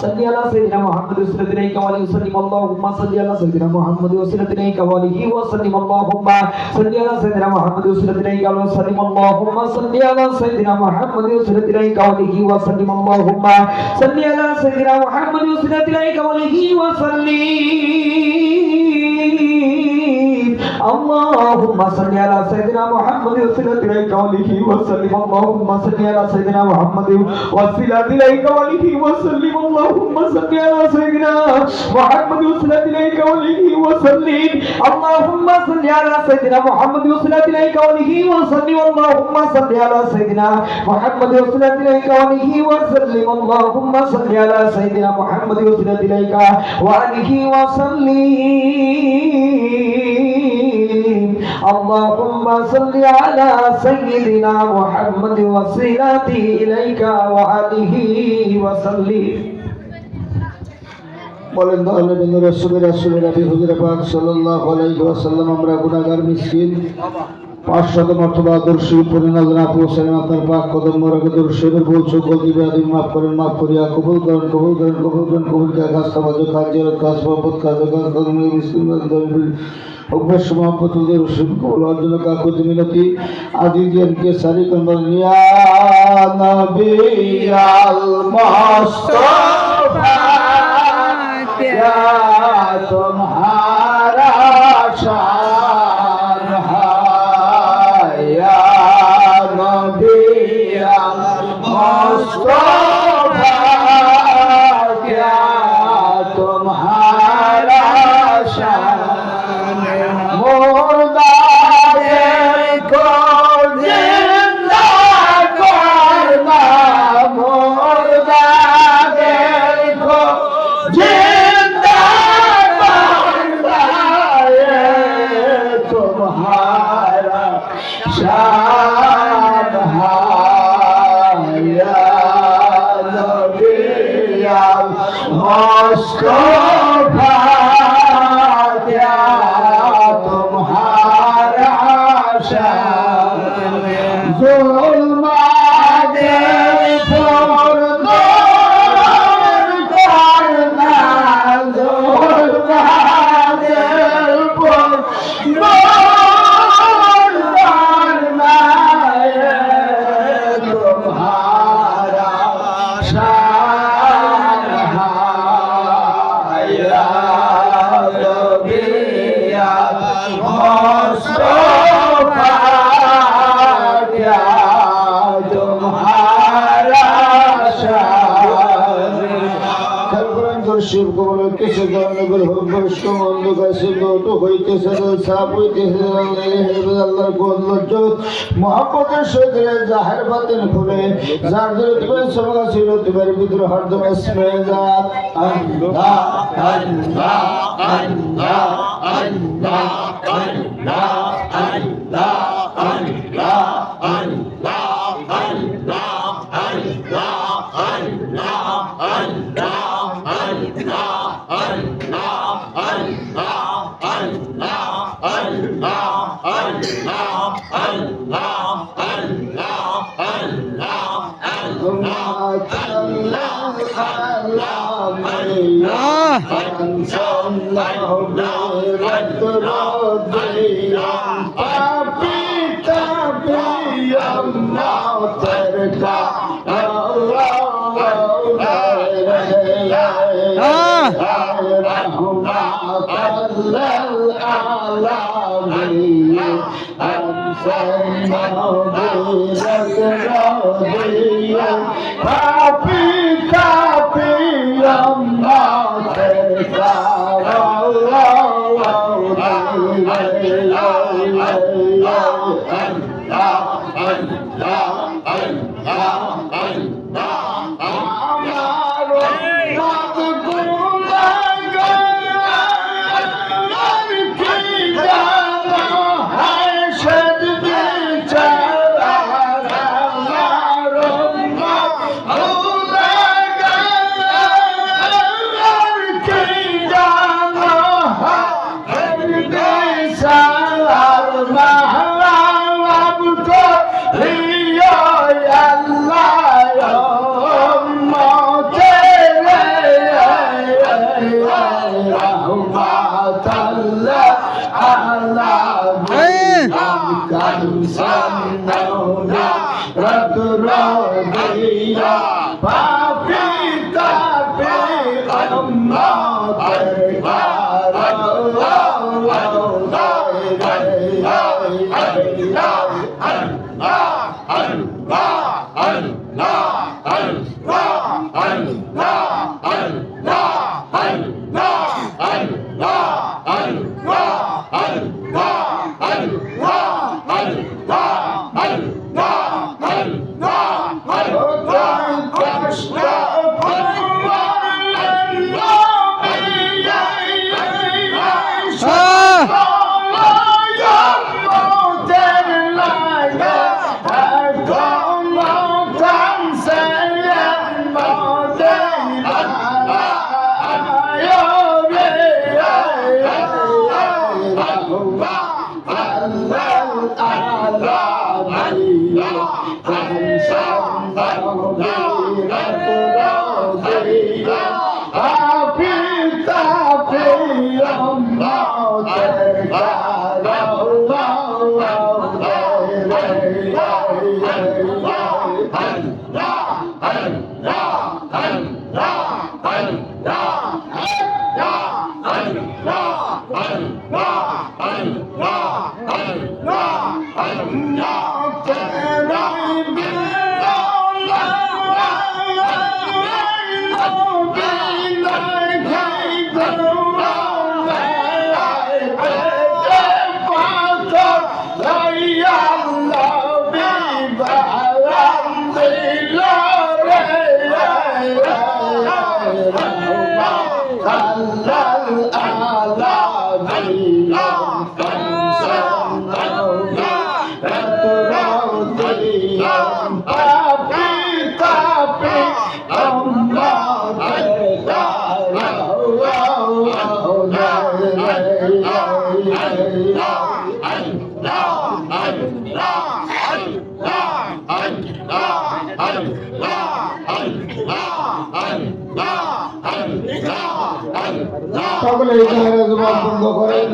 صل على سيدنا محمد وسلم إليك وسلم اللهم صل على سيدنا محمد وسلم إليك وسلم اللهم صل على سيدنا محمد وسلم إليك وسلم اللهم صل على سيدنا محمد وسلم إليك وسلم اللهم صل على سيدنا محمد وسلم إليك وسلم اللهم صل على سيدنا محمد وسلم إليك وسلم اللهم صل على سيدنا محمد وسلم إليك وسلم اللهم صل على سيدنا محمد وسلم إليك وسلم اللهم صل على سيدنا محمد وسلم إليك وسلم اللهم صل على سيدنا محمد وسلم إليك وسلم اللهم صل على سيدنا محمد وسلم إليك وسلم اللهم صل على سيدنا محمد وسيلته إليك وآله وسلم বলেন তাহলে বিন্দু রাসূলের নবী হুজুর পাক সাল্লাল্লাহু আলাইহি ওয়াসাল্লাম আমরা গুনাহগার মিসকিন 500 মর্তবা দর্শী পরিণাজনা পৌঁছেন আপনার পাক কদম মোবারকে দর্শীদের বলছো গলতি বেয়াদবি মাফ করেন মাফ করিয়া কবুল করেন কবুল কে খাস তাওয়াজ্জু খাস জিয়ারত খাস মোহাব্বত খাস কদম মিসকিন অভ্যাস মোহাম্মতুল্লাহ রসুল কবুল অর্জন কাকুত মিনতি আজিজিয়ান কে সারি কন্দর ইয়া নবী আল মুস্তাফা क्या तुम्हारा शान है या नबी मुस्तफा क्या तुम्हारा शान मुर्दा को जिंदा करना मुर्दा को शान या नबी मुस्तफा क्या तुम्हारा शान जुल्मा दे करना जुल्मा दे শিব কমল কিছু জন্মগুলো ভবিষ্য অন্ধকার সিদ্ধ হইতেছে সাপ হইতেছে আল্লাহর কল্লজ্জ মহাপতের সহিত জাহের বাতিল খুলে যার জন্য তুমি সমগা ছিল তোমার ভিতরে হরদম ইসমে জাত আল্লাহ আল্লাহ আল্লাহ আল্লাহ আল্লাহ আল্লাহ আল্লাহ আল্লাহ সকলে এই বন্ধ করেন।